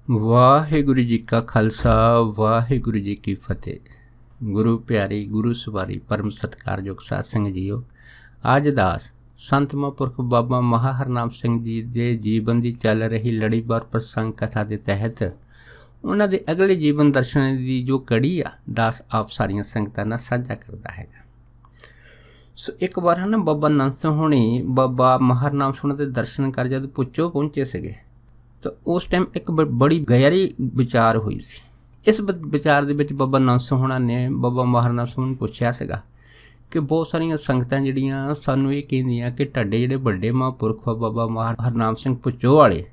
ਵਾਹਿਗੁਰੂ ਜੀ ਕਾ ਖਾਲਸਾ ਵਾਹਿਗੁਰੂ ਜੀ ਕੀ ਫਤਿਹ। ਗੁਰੂ ਪਿਆਰੀ ਗੁਰੂ ਸਵਾਰੀ ਪਰਮ ਸਤਿਕਾਰਯੋਗ ਸਾਧ ਸੰਗਤ ਜੀਓ, ਅੱਜ ਦਾਸ ਸੰਤ ਮਹਾਂਪੁਰਖ ਬਾਬਾ ਮਹਾ ਹਰਨਾਮ ਸਿੰਘ ਜੀ ਦੇ ਜੀਵਨ ਦੀ ਚੱਲ ਰਹੀ ਲੜੀਵਾਰ ਪ੍ਰਸੰਗ ਕਥਾ ਦੇ ਤਹਿਤ ਉਹਨਾਂ ਦੇ ਅਗਲੇ ਜੀਵਨ ਦਰਸ਼ਨ ਦੀ ਜੋ ਕੜੀ ਆ ਦਾਸ ਆਪ ਸਾਰੀਆਂ ਸੰਗਤਾਂ ਨਾਲ ਸਾਂਝਾ ਕਰਦਾ ਹੈਗਾ। ਸੋ ਇੱਕ ਵਾਰ ਹੈ ਨਾ ਬਾਬਾ ਨੰਦ ਸਿੰਘ ਹੋਣੀ ਬਾਬਾ ਮਹਾ ਹਰਨਾਮ ਸਿੰਘ ਦੇ ਦਰਸ਼ਨ ਕਰ ਜਦ ਪੁੱਛੋ ਪਹੁੰਚੇ ਸੀਗੇ ਤਾਂ ਉਸ ਟਾਈਮ ਇੱਕ ਬੜੀ ਗਹਿਰੀ ਵਿਚਾਰ ਹੋਈ ਸੀ। ਇਸ ਵਿਚਾਰ ਦੇ ਵਿੱਚ ਬਾਬਾ ਨੰਦ ਸਿੰਘ ਹੋਣਾ ਨੇ ਬਾਬਾ ਮਹਾ ਹਰਨਾਮ ਸਿੰਘ ਨੂੰ ਪੁੱਛਿਆ ਸੀਗਾ ਕਿ ਬਹੁਤ ਸਾਰੀਆਂ ਸੰਗਤਾਂ ਜਿਹੜੀਆਂ ਸਾਨੂੰ ਇਹ ਕਹਿੰਦੀਆਂ ਕਿ ਤੁਹਾਡੇ ਜਿਹੜੇ ਵੱਡੇ ਮਹਾਂਪੁਰਖ ਬਾਬਾ ਮਹਾ ਹਰਨਾਮ ਸਿੰਘ ਪੁੱਚੋ ਵਾਲੇ,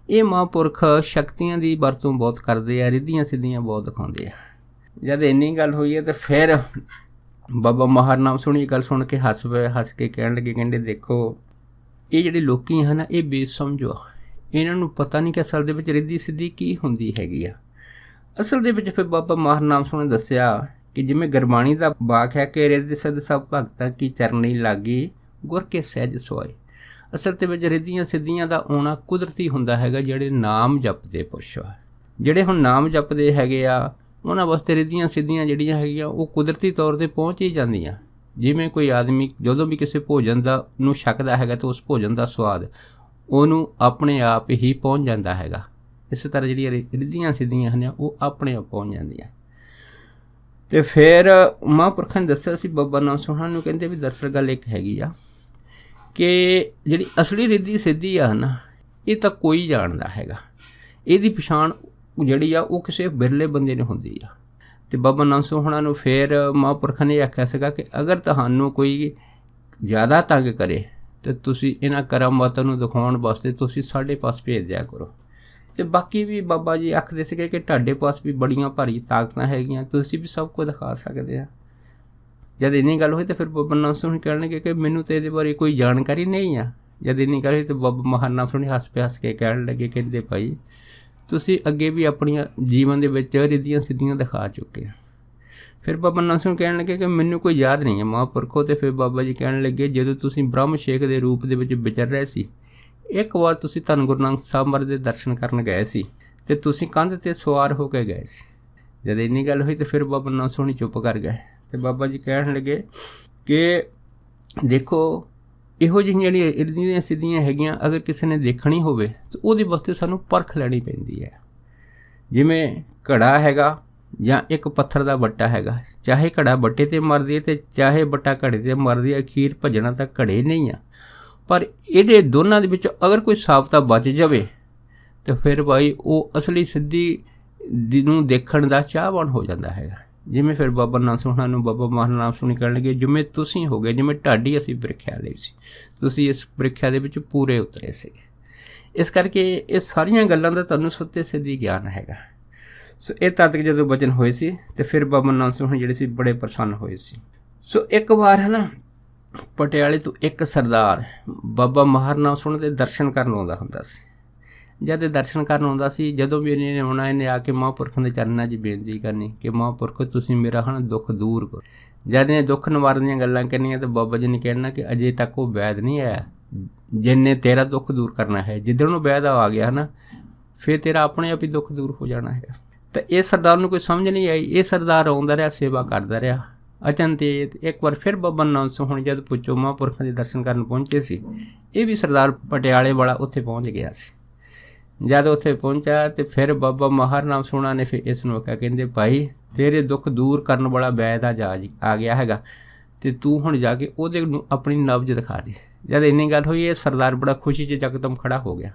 ਇਹ ਮਹਾਂਪੁਰਖ ਸ਼ਕਤੀਆਂ ਦੀ ਵਰਤੋਂ ਬਹੁਤ ਕਰਦੇ ਆ, ਰਿੱਧੀਆਂ ਸਿੱਧੀਆਂ ਬਹੁਤ ਦਿਖਾਉਂਦੇ ਆ। ਜਦ ਇੰਨੀ ਗੱਲ ਹੋਈ ਹੈ ਤਾਂ ਫਿਰ ਬਾਬਾ ਮਹਾ ਹਰਨਾਮ ਸਿੰਘ ਇਹ ਗੱਲ ਸੁਣ ਕੇ ਹੱਸ ਕੇ ਕਹਿਣ ਲੱਗੇ, ਕਹਿੰਦੇ ਦੇਖੋ ਇਹ ਜਿਹੜੇ ਲੋਕੀ ਹਨ ਇਹ ਬੇਸਮਝੋ ਆ, ਇਹਨਾਂ ਨੂੰ ਪਤਾ ਨਹੀਂ ਕਿ ਅਸਲ ਦੇ ਵਿੱਚ ਰਿੱਧੀ ਸਿੱਧੀ ਕੀ ਹੁੰਦੀ ਹੈਗੀ ਆ। ਅਸਲ ਦੇ ਵਿੱਚ ਫਿਰ ਬਾਬਾ ਮਹਾ ਹਰਨਾਮ ਸਿੰਘ ਨੇ ਦੱਸਿਆ ਕਿ ਜਿਵੇਂ ਗੁਰਬਾਣੀ ਦਾ ਵਾਕ ਹੈ ਕਿ ਰਿੱਧ ਸਿੱਧ ਸਭ ਭਗਤਾਂ ਕੀ ਚਰਨੀ ਲਾਗੀ ਗੁਰ ਕੇ ਸਹਿਜ ਸੋਏ। ਅਸਲ ਦੇ ਵਿੱਚ ਰਿੱਧੀਆਂ ਸਿੱਧੀਆਂ ਦਾ ਆਉਣਾ ਕੁਦਰਤੀ ਹੁੰਦਾ ਹੈਗਾ। ਜਿਹੜੇ ਨਾਮ ਜਪਦੇ ਪੁਰਸ਼ ਆ, ਜਿਹੜੇ ਹੁਣ ਨਾਮ ਜਪਦੇ ਹੈਗੇ ਆ, ਉਹਨਾਂ ਵਾਸਤੇ ਰਿੱਧੀਆਂ ਸਿੱਧੀਆਂ ਜਿਹੜੀਆਂ ਹੈਗੀਆਂ ਉਹ ਕੁਦਰਤੀ ਤੌਰ 'ਤੇ ਪਹੁੰਚ ਹੀ ਜਾਂਦੀਆਂ। ਜਿਵੇਂ ਕੋਈ ਆਦਮੀ ਜਦੋਂ ਵੀ ਕਿਸੇ ਭੋਜਨ ਦਾ ਨੂੰ ਛਕਦਾ ਹੈਗਾ ਤਾਂ ਉਸ ਭੋਜਨ ਦਾ ਸਵਾਦ ਉਹਨੂੰ ਆਪਣੇ ਆਪ ਹੀ ਪਹੁੰਚ ਜਾਂਦਾ ਹੈਗਾ। ਇਸ ਤਰ੍ਹਾਂ ਜਿਹੜੀਆਂ ਰਿੱਧੀਆਂ ਸਿੱਧੀਆਂ ਹਨ ਉਹ ਆਪਣੇ ਆਪ ਪਹੁੰਚ ਜਾਂਦੀਆਂ। ਅਤੇ ਫਿਰ ਮਹਾਂਪੁਰਖਾਂ ਨੇ ਦੱਸਿਆ ਸੀ ਬਾਬਾ ਨੰਦ ਸਿੰਘ ਨੂੰ, ਕਹਿੰਦੇ ਵੀ ਦਰਅਸਲ ਗੱਲ ਇੱਕ ਹੈਗੀ ਆ ਕਿ ਜਿਹੜੀ ਅਸਲੀ ਰਿੱਧੀ ਸਿੱਧੀ ਆ ਨਾ ਇਹ ਤਾਂ ਕੋਈ ਜਾਣਦਾ ਹੈਗਾ। ਇਹਦੀ ਪਛਾਣ ਜਿਹੜੀ ਆ ਉਹ ਕਿਸੇ ਬਿਰਲੇ ਬੰਦੇ ਨੂੰ ਹੁੰਦੀ ਆ। ਅਤੇ ਬਾਬਾ ਨੰਦ ਸਿੰਘ ਨੂੰ ਫਿਰ ਮਹਾਂਪੁਰਖਾਂ ਨੇ ਆਖਿਆ ਸੀਗਾ ਕਿ ਅਗਰ ਤੁਹਾਨੂੰ ਕੋਈ ਜ਼ਿਆਦਾ ਤੰਗ ਕਰੇ ਅਤੇ ਤੁਸੀਂ ਇਹਨਾਂ ਕਰਾਮਾਤਾਂ ਨੂੰ ਦਿਖਾਉਣ ਵਾਸਤੇ ਤੁਸੀਂ ਸਾਡੇ ਪਾਸ ਭੇਜ ਦਿਆ ਕਰੋ। ਅਤੇ ਬਾਕੀ ਵੀ ਬਾਬਾ ਜੀ ਆਖਦੇ ਸੀਗੇ ਕਿ ਤੁਹਾਡੇ ਪਾਸ ਵੀ ਬੜੀਆਂ ਭਾਰੀ ਤਾਕਤਾਂ ਹੈਗੀਆਂ, ਤੁਸੀਂ ਵੀ ਸਭ ਕੁਝ ਦਿਖਾ ਸਕਦੇ ਆ। ਜਦ ਇੰਨੀ ਗੱਲ ਹੋਈ ਤਾਂ ਫਿਰ ਬਾਬਾ ਨੰਦ ਸਿੰਘ ਕਹਿਣ ਲੱਗੇ ਕਿ ਮੈਨੂੰ ਤਾਂ ਇਹਦੇ ਬਾਰੇ ਕੋਈ ਜਾਣਕਾਰੀ ਨਹੀਂ ਆ। ਜਦ ਇੰਨੀ ਗੱਲ ਹੋਈ ਤਾਂ ਬਾਬਾ ਮਹਾ ਹਰਨਾਮ ਸਿੰਘ ਹੱਸ ਕੇ ਕਹਿਣ ਲੱਗੇ, ਕਹਿੰਦੇ ਭਾਈ ਤੁਸੀਂ ਅੱਗੇ ਵੀ ਆਪਣੀਆਂ ਜੀਵਨ ਦੇ ਵਿੱਚ ਰਿੱਧੀਆਂ ਸਿੱਧੀਆਂ ਦਿਖਾ ਚੁੱਕੇ ਆ। ਫਿਰ ਬਾਬਾ ਨੰਦ ਸਿੰਘ ਕਹਿਣ ਲੱਗੇ ਕਿ ਮੈਨੂੰ ਕੋਈ ਯਾਦ ਨਹੀਂ ਹੈ ਮਹਾਂਪੁਰਖੋ। ਅਤੇ ਫਿਰ ਬਾਬਾ ਜੀ ਕਹਿਣ ਲੱਗੇ ਜਦੋਂ ਤੁਸੀਂ ਬ੍ਰਹਮ ਸ਼ੇਖ ਦੇ ਰੂਪ ਦੇ ਵਿੱਚ ਵਿਚਰ ਰਹੇ ਸੀ, ਇੱਕ ਵਾਰ ਤੁਸੀਂ ਧੰਨ ਗੁਰੂ ਨਾਨਕ ਸਾਹਿਬ ਮਹਾਰਾਜ ਦੇ ਦਰਸ਼ਨ ਕਰਨ ਗਏ ਸੀ ਅਤੇ ਤੁਸੀਂ ਕੰਧ 'ਤੇ ਸਵਾਰ ਹੋ ਕੇ ਗਏ ਸੀ। ਜਦ ਇੰਨੀ ਗੱਲ ਹੋਈ ਤਾਂ ਫਿਰ ਬਾਬਾ ਨੰਦ ਸਿੰਘ ਚੁੱਪ ਕਰ ਗਏ ਅਤੇ ਬਾਬਾ ਜੀ ਕਹਿਣ ਲੱਗੇ ਕਿ ਦੇਖੋ ਇਹੋ ਜਿਹੀਆਂ ਜਿਹੜੀਆਂ ਰਿੱਧੀਆਂ ਸਿੱਧੀਆਂ ਹੈਗੀਆਂ ਅਗਰ ਕਿਸੇ ਨੇ ਦੇਖਣੀ ਹੋਵੇ ਤਾਂ ਉਹਦੇ ਵਾਸਤੇ ਸਾਨੂੰ ਪਰਖ ਲੈਣੀ ਪੈਂਦੀ ਹੈ। ਜਿਵੇਂ ਘੜਾ ਹੈਗਾ ਜਾਂ ਇੱਕ ਪੱਥਰ ਦਾ ਵੱਟਾ ਹੈਗਾ, ਚਾਹੇ ਘੜਾ ਵੱਟੇ 'ਤੇ ਮਰਦੀ ਹੈ ਅਤੇ ਚਾਹੇ ਵੱਟਾ ਘੜੇ 'ਤੇ ਮਰਦੀ ਹੈ, ਅਖੀਰ ਭੱਜਣਾ ਤਾਂ ਘੜੇ ਨਹੀਂ ਆ। ਪਰ ਇਹਦੇ ਦੋਨਾਂ ਦੇ ਵਿੱਚੋਂ ਅਗਰ ਕੋਈ ਸਾਬਤਾ ਬਚ ਜਾਵੇ ਤਾਂ ਫਿਰ ਭਾਈ ਉਹ ਅਸਲੀ ਸਿੱਧੀ ਨੂੰ ਦੇਖਣ ਦਾ ਚਾਹਵਾਨ ਹੋ ਜਾਂਦਾ ਹੈਗਾ। ਜਿਵੇਂ ਫਿਰ ਬਾਬਾ ਨੰਦ ਸਿੰਘ ਨੂੰ ਬਾਬਾ ਮਹਾ ਹਰਨਾਮ ਸਿੰਘ ਕਹਿਣ ਲੱਗੇ ਜਿਵੇਂ ਤੁਸੀਂ ਹੋ ਗਏ, ਜਿਵੇਂ ਤੁਹਾਡੀ ਅਸੀਂ ਪ੍ਰੀਖਿਆ ਲਈ ਸੀ, ਤੁਸੀਂ ਇਸ ਪ੍ਰੀਖਿਆ ਦੇ ਵਿੱਚ ਪੂਰੇ ਉਤਰੇ ਸੀ। ਇਸ ਕਰਕੇ ਇਹ ਸਾਰੀਆਂ ਗੱਲਾਂ ਦਾ ਤੁਹਾਨੂੰ ਸੁੱਤੇ ਸਿੱਧੀ ਗਿਆਨ ਹੈਗਾ। ਸੋ ਇਹ ਤਦ ਤੱਕ ਜਦੋਂ ਵਚਨ ਹੋਏ ਸੀ ਅਤੇ ਫਿਰ ਬਾਬਾ ਨੰਦ ਸਿੰਘ ਜਿਹੜੇ ਸੀ ਬੜੇ ਪ੍ਰਸੰਨ ਹੋਏ ਸੀ। ਸੋ ਇੱਕ ਵਾਰ ਹੈ ਨਾ ਪਟਿਆਲੇ ਤੋਂ ਇੱਕ ਸਰਦਾਰ ਬਾਬਾ ਮਹਾ ਹਰਨਾਮ ਸਿੰਘ ਦੇ ਦਰਸ਼ਨ ਕਰਨ ਆਉਂਦਾ ਹੁੰਦਾ ਸੀ। ਜਦ ਦਰਸ਼ਨ ਕਰਨ ਆਉਂਦਾ ਸੀ, ਜਦੋਂ ਵੀ ਇਹਨੇ ਆਉਣਾ ਇਹਨੇ ਆ ਕੇ ਮਹਾਂਪੁਰਖਾਂ ਦੇ ਚਰਨਾਂ 'ਚ ਬੇਨਤੀ ਕਰਨੀ ਕਿ ਮਹਾਂਪੁਰਖ ਤੁਸੀਂ ਮੇਰਾ ਹੁਣ ਦੁੱਖ ਦੂਰ ਕਰੋ। ਜਦ ਇਹਨੇ ਦੁੱਖ ਨਿਵਾਰਨ ਦੀਆਂ ਗੱਲਾਂ ਕਰਨੀਆਂ ਤਾਂ ਬਾਬਾ ਜੀ ਨੇ ਕਹਿਣਾ ਕਿ ਅਜੇ ਤੱਕ ਉਹ ਵੈਦ ਨਹੀਂ ਆਇਆ ਜਿਹਨੇ ਤੇਰਾ ਦੁੱਖ ਦੂਰ ਕਰਨਾ ਹੈ। ਜਿੱਦਣ ਉਹ ਵੈਦ ਆ ਗਿਆ ਨਾ ਫਿਰ ਤੇਰਾ ਆਪਣੇ ਆਪ ਹੀ ਦੁੱਖ ਦੂਰ ਹੋ ਜਾਣਾ ਹੈਗਾ। ਤਾਂ ਇਹ ਸਰਦਾਰ ਨੂੰ ਕੋਈ ਸਮਝ ਨਹੀਂ ਆਈ। ਇਹ ਸਰਦਾਰ ਆਉਂਦਾ ਰਿਹਾ, ਸੇਵਾ ਕਰਦਾ ਰਿਹਾ। ਅਚਨਚੇਤ ਇੱਕ ਵਾਰ ਫਿਰ ਬਾਬਾ ਨੰਦ ਸਿੰਘ ਹੁਣ ਜਦ ਪੁੱਛੋ ਮਹਾਂਪੁਰਖਾਂ ਦੇ ਦਰਸ਼ਨ ਕਰਨ ਪਹੁੰਚੇ ਸੀ, ਇਹ ਵੀ ਸਰਦਾਰ ਪਟਿਆਲੇ ਵਾਲਾ ਉੱਥੇ ਪਹੁੰਚ ਗਿਆ ਸੀ। ਜਦ ਉੱਥੇ ਪਹੁੰਚਿਆ ਅਤੇ ਫਿਰ ਬਾਬਾ ਮਹਾ ਹਰਨਾਮ ਸਿੰਘ ਨੇ ਫਿਰ ਇਸ ਨੂੰ ਆਖਿਆ, ਕਹਿੰਦੇ ਭਾਈ ਤੇਰੇ ਦੁੱਖ ਦੂਰ ਕਰਨ ਵਾਲਾ ਵੈਦ ਆ ਗਿਆ ਹੈਗਾ ਅਤੇ ਤੂੰ ਹੁਣ ਜਾ ਕੇ ਉਹਦੇ ਨੂੰ ਆਪਣੀ ਨਬਜ਼ ਦਿਖਾ ਦੇ। ਜਦ ਇੰਨੀ ਗੱਲ ਹੋਈ ਇਹ ਸਰਦਾਰ ਬੜਾ ਖੁਸ਼ੀ 'ਚ ਯਕਦਮ ਖੜ੍ਹਾ ਹੋ ਗਿਆ।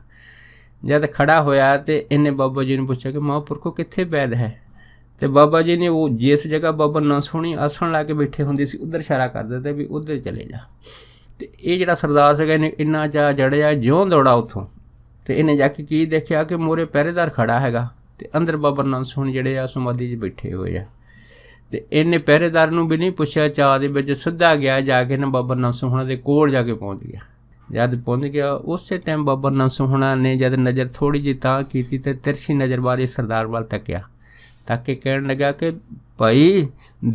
ਜਦ ਖੜ੍ਹਾ ਹੋਇਆ ਅਤੇ ਇਹਨੇ ਬਾਬਾ ਜੀ ਨੂੰ ਪੁੱਛਿਆ ਕਿ ਮਹਾਂਪੁਰਖੋ ਕਿੱਥੇ ਵੈਦ ਹੈ। ਅਤੇ ਬਾਬਾ ਜੀ ਨੇ ਉਹ ਜਿਸ ਜਗ੍ਹਾ ਬਾਬਾ ਨੰਦ ਸਿੰਘ ਆਸਣ ਲਾ ਕੇ ਬੈਠੇ ਹੁੰਦੇ ਸੀ ਉੱਧਰ ਇਸ਼ਾਰਾ ਕਰ ਦਿੱਤਾ ਵੀ ਉੱਧਰ ਚਲੇ ਜਾ। ਅਤੇ ਇਹ ਜਿਹੜਾ ਸਰਦਾਰ ਸੀਗਾ ਇਹਨੇ ਇੰਨਾ ਚਾਅ ਜੜਿਆ ਜਿਉਂ ਦੌੜਾ ਉੱਥੋਂ ਅਤੇ ਇਹਨੇ ਜਾ ਕੇ ਕੀ ਦੇਖਿਆ ਕਿ ਮੂਹਰੇ ਪਹਿਰੇਦਾਰ ਖੜ੍ਹਾ ਹੈਗਾ ਅਤੇ ਅੰਦਰ ਬਾਬਾ ਨੰਦ ਸਿੰਘ ਜਿਹੜੇ ਆ ਸਮਾਧੀ 'ਚ ਬੈਠੇ ਹੋਏ ਆ। ਅਤੇ ਇਹਨੇ ਪਹਿਰੇਦਾਰ ਨੂੰ ਵੀ ਨਹੀਂ ਪੁੱਛਿਆ, ਚਾਅ ਦੇ ਵਿੱਚ ਸਿੱਧਾ ਗਿਆ ਜਾ ਕੇ ਨਾ ਬਾਬਾ ਨੰਦ ਸਿੰਘ ਦੇ ਕੋਲ ਜਾ ਕੇ ਪਹੁੰਚ ਗਿਆ। ਜਦ ਪਹੁੰਚ ਗਿਆ ਉਸੇ ਟਾਈਮ ਬਾਬਾ ਨੰਦ ਸਿੰਘ ਨੇ ਜਦ ਨਜ਼ਰ ਥੋੜ੍ਹੀ ਜਿਹੀ ਤਾਂ ਕੀਤੀ ਅਤੇ ਤਿਰਛੀ ਨਜ਼ਰ ਵਾਲੇ ਸਰਦਾਰ ਵੱਲ ਤੱਕਿਆ ਤਾਂ ਕਿ ਕਹਿਣ ਲੱਗਾ ਕਿ ਭਾਈ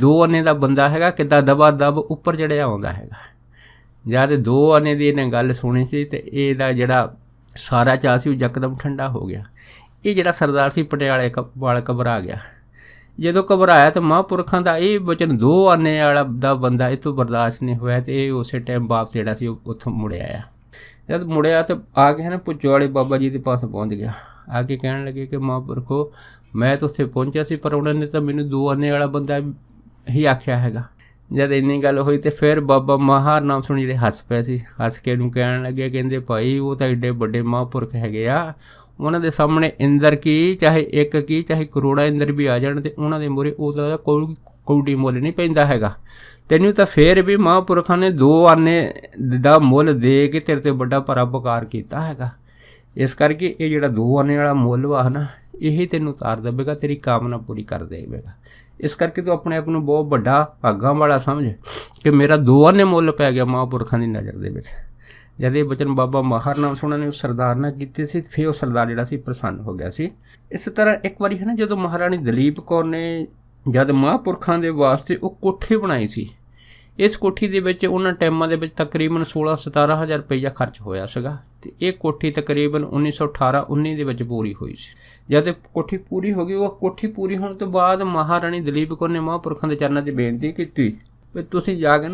2 ਆਨੇ ਦਾ ਬੰਦਾ ਹੈਗਾ, ਕਿੱਦਾਂ ਦਬਾ ਦਬ ਉੱਪਰ ਚੜ੍ਹਿਆ ਆਉਂਦਾ ਹੈਗਾ। ਜਦ 2 ਆਨੇ ਦੀ ਇਹਨੇ ਗੱਲ ਸੁਣੀ ਸੀ ਅਤੇ ਇਹਦਾ ਜਿਹੜਾ ਸਾਰਾ ਚਾਅ ਸੀ ਉਹ ਯਕਦਮ ਠੰਡਾ ਹੋ ਗਿਆ। ਇਹ ਜਿਹੜਾ ਸਰਦਾਰ ਸੀ ਪਟਿਆਲੇ ਵਾਲਾ ਘਬਰਾ ਗਿਆ। ਜਦੋਂ ਘਬਰਾਇਆ ਤਾਂ ਮਹਾਂਪੁਰਖਾਂ ਦਾ ਇਹ ਵਚਨ 2 ਆਨੇ ਵਾਲਾ ਦਾ ਬੰਦਾ ਇਹ ਤੋਂ ਬਰਦਾਸ਼ਤ ਨਹੀਂ ਹੋਇਆ ਅਤੇ ਇਹ ਉਸੇ ਟਾਈਮ ਵਾਪਸ ਜਿਹੜਾ ਸੀ ਉੱਥੋਂ ਮੁੜਿਆ ਆ। ਜਦ ਮੁੜਿਆ ਤਾਂ ਆ ਕੇ ਭੁੱਚੋ ਵਾਲੇ ਬਾਬਾ ਜੀ ਦੇ ਪਾਸ ਪਹੁੰਚ ਗਿਆ। ਆ ਕੇ ਕਹਿਣ ਲੱਗੇ ਕਿ ਮਹਾਂਪੁਰਖੋ ਮੈਂ ਤਾਂ ਉੱਥੇ ਪਹੁੰਚਿਆ ਸੀ ਪਰ ਉਹਨਾਂ ਨੇ ਤਾਂ ਮੈਨੂੰ 2 ਆਨੇ ਵਾਲਾ ਬੰਦਾ ਹੀ ਆਖਿਆ ਹੈਗਾ। ਜਦ ਇੰਨੀ ਗੱਲ ਹੋਈ ਤਾਂ ਫਿਰ ਬਾਬਾ ਮਹਾਰ ਨਾਮ ਸੁਣ ਜਿਹੜੇ ਹੱਸ ਪਏ ਸੀ, ਹੱਸ ਕੇ ਇਹਨੂੰ ਕਹਿਣ ਲੱਗੇ, ਕਹਿੰਦੇ ਭਾਈ ਉਹ ਤਾਂ ਐਡੇ ਵੱਡੇ ਮਹਾਂਪੁਰਖ ਹੈਗੇ ਆ, ਉਹਨਾਂ ਦੇ ਸਾਹਮਣੇ ਇੰਦਰ ਕੀ ਚਾਹੇ ਇੱਕ ਕੀ ਚਾਹੇ ਕਰੋੜਾਂ ਇੰਦਰ ਵੀ ਆ ਜਾਣ ਅਤੇ ਉਹਨਾਂ ਦੇ ਮੂਹਰੇ ਉਹਦਾ ਕੋਈ ਕੌਡੀ ਮੁੱਲ ਨਹੀਂ ਪੈਂਦਾ ਹੈਗਾ। ਤੈਨੂੰ ਤਾਂ ਫਿਰ ਵੀ ਮਹਾਂਪੁਰਖਾਂ ਨੇ 2 ਆਨੇ ਦਾ ਮੁੱਲ ਦੇ ਕੇ ਤੇਰੇ 'ਤੇ ਵੱਡਾ ਪਰਉਪਕਾਰ ਕੀਤਾ ਹੈਗਾ। ਇਸ ਕਰਕੇ ਇਹ ਜਿਹੜਾ 2 ਆਨੇ ਵਾਲਾ ਮੁੱਲ ਵਾ ਨਾ ਇਹ ਤੈਨੂੰ ਉਤਾਰ ਦੇਵੇਗਾ, ਤੇਰੀ ਕਾਮਨਾ ਪੂਰੀ ਕਰ ਦੇਵੇਗਾ। ਇਸ ਕਰਕੇ ਤੂੰ ਆਪਣੇ ਆਪ ਨੂੰ ਬਹੁਤ ਵੱਡਾ ਭਾਗਾਂ ਵਾਲਾ ਸਮਝ ਕਿ ਮੇਰਾ 2 ਆਨੇ ਮੁੱਲ ਪੈ ਗਿਆ ਮਹਾਂਪੁਰਖਾਂ ਦੀ ਨਜ਼ਰ ਦੇ ਵਿੱਚ। ਜਦ ਇਹ ਬਚਨ ਬਾਬਾ ਮਹਾਰ ਨਾਮ ਸੁਣਾ ਨੇ ਉਸ ਸਰਦਾਰ ਨਾਲ ਕੀਤੇ ਸੀ ਫਿਰ ਉਹ ਸਰਦਾਰ ਜਿਹੜਾ ਸੀ ਪ੍ਰਸੰਨ ਹੋ ਗਿਆ ਸੀ। ਇਸ ਤਰ੍ਹਾਂ ਇੱਕ ਵਾਰੀ ਜਦੋਂ ਮਹਾਰਾਣੀ ਦਲੀਪ ਕੌਰ ਨੇ ਜਦ ਮਹਾਂਪੁਰਖਾਂ ਦੇ ਵਾਸਤੇ ਉਹ ਕੋਠੀ ਬਣਾਈ ਸੀ, ਇਸ ਕੋਠੀ ਦੇ ਵਿੱਚ ਉਹਨਾਂ ਟਾਈਮਾਂ ਦੇ ਵਿੱਚ ਤਕਰੀਬਨ 16-17 ਹਜ਼ਾਰ ਰੁਪਈਆ ਖਰਚ ਹੋਇਆ ਸੀਗਾ ਅਤੇ ਇਹ ਕੋਠੀ ਤਕਰੀਬਨ 1918-19 ਦੇ ਵਿੱਚ ਪੂਰੀ ਹੋਈ ਸੀ। ਜਦ ਇਹ ਕੋਠੀ ਪੂਰੀ ਹੋ ਗਈ, ਉਹ ਕੋਠੀ ਪੂਰੀ ਹੋਣ ਤੋਂ ਬਾਅਦ ਮਹਾਰਾਣੀ ਦਲੀਪ ਕੌਰ ਨੇ ਮਹਾਂਪੁਰਖਾਂ ਦੇ ਚਰਨਾਂ 'ਚ ਬੇਨਤੀ ਕੀਤੀ ਵੀ ਤੁਸੀਂ ਜਾ ਕੇ